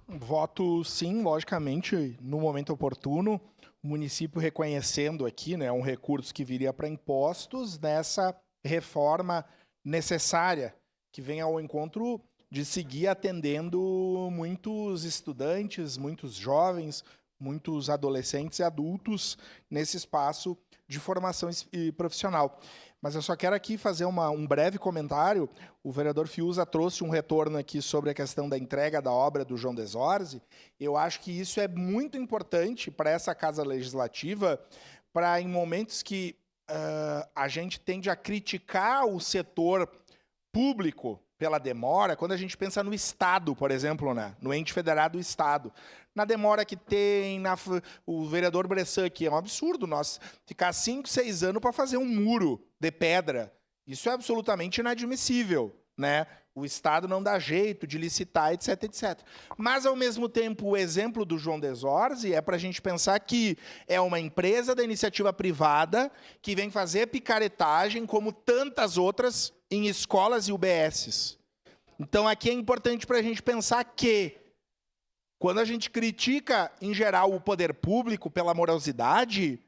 Voto sim, logicamente, no momento oportuno, o município reconhecendo aqui, né, um recurso que viria para impostos nessa reforma necessária, que vem ao encontro de seguir atendendo muitos estudantes, muitos jovens, muitos adolescentes e adultos nesse espaço de formação profissional. Mas eu só quero aqui fazer um breve comentário. O vereador Fiuza trouxe um retorno aqui sobre a questão da entrega da obra do João Desorze. Eu acho que isso é muito importante para essa Casa Legislativa, para em momentos que a gente tende a criticar o setor público pela demora, quando a gente pensa no Estado, por exemplo, né? No ente federado do Estado. Na demora que tem, o vereador Bressan aqui, é um absurdo nós ficar 5, 6 anos para fazer um muro de pedra. Isso é absolutamente inadmissível, né? O Estado não dá jeito de licitar, etc, etc. Mas, ao mesmo tempo, o exemplo do João Desorze é para a gente pensar que é uma empresa da iniciativa privada que vem fazer picaretagem, como tantas outras, em escolas e UBSs. Então, aqui é importante para a gente pensar que, quando a gente critica, em geral, o poder público pela morosidade,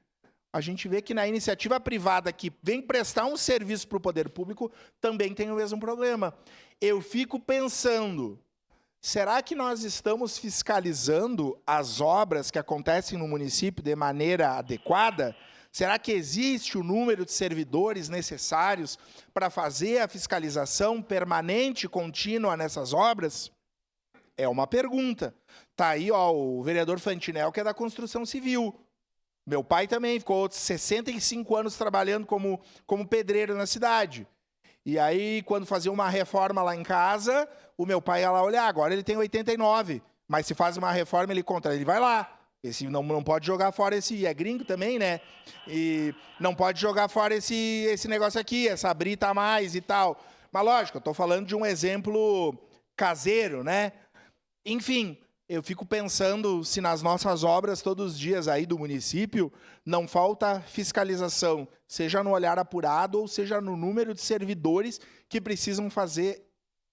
a gente vê que na iniciativa privada que vem prestar um serviço para o poder público também tem o mesmo problema. Eu fico pensando, será que nós estamos fiscalizando as obras que acontecem no município de maneira adequada? Será que existe o número de servidores necessários para fazer a fiscalização permanente e contínua nessas obras? É uma pergunta. Está aí ó, o vereador Fantinel, que é da construção civil. Meu pai também ficou 65 anos trabalhando como pedreiro na cidade. E aí, quando fazia uma reforma lá em casa, o meu pai ia lá olhar. Agora ele tem 89, mas se faz uma reforma, ele vai lá. Esse não pode jogar fora esse... É gringo também, né? E não pode jogar fora esse negócio aqui, essa brita a mais e tal. Mas, lógico, eu estou falando de um exemplo caseiro, né? Enfim, eu fico pensando se nas nossas obras, todos os dias aí do município, não falta fiscalização, seja no olhar apurado ou seja no número de servidores que precisam fazer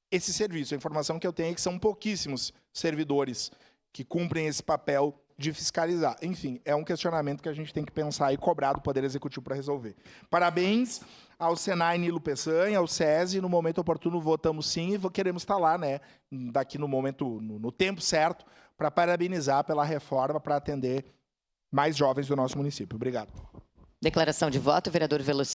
esse serviço. A informação que eu tenho é que são pouquíssimos servidores que cumprem esse papel de fiscalizar. Enfim, é um questionamento que a gente tem que pensar e cobrar do Poder Executivo para resolver. Parabéns ao Senai Nilo Peçanha, ao SESI, no momento oportuno votamos sim e queremos estar lá, né, daqui no momento, no tempo certo, para parabenizar pela reforma para atender mais jovens do nosso município. Obrigado. Declaração de voto, vereador Veloso.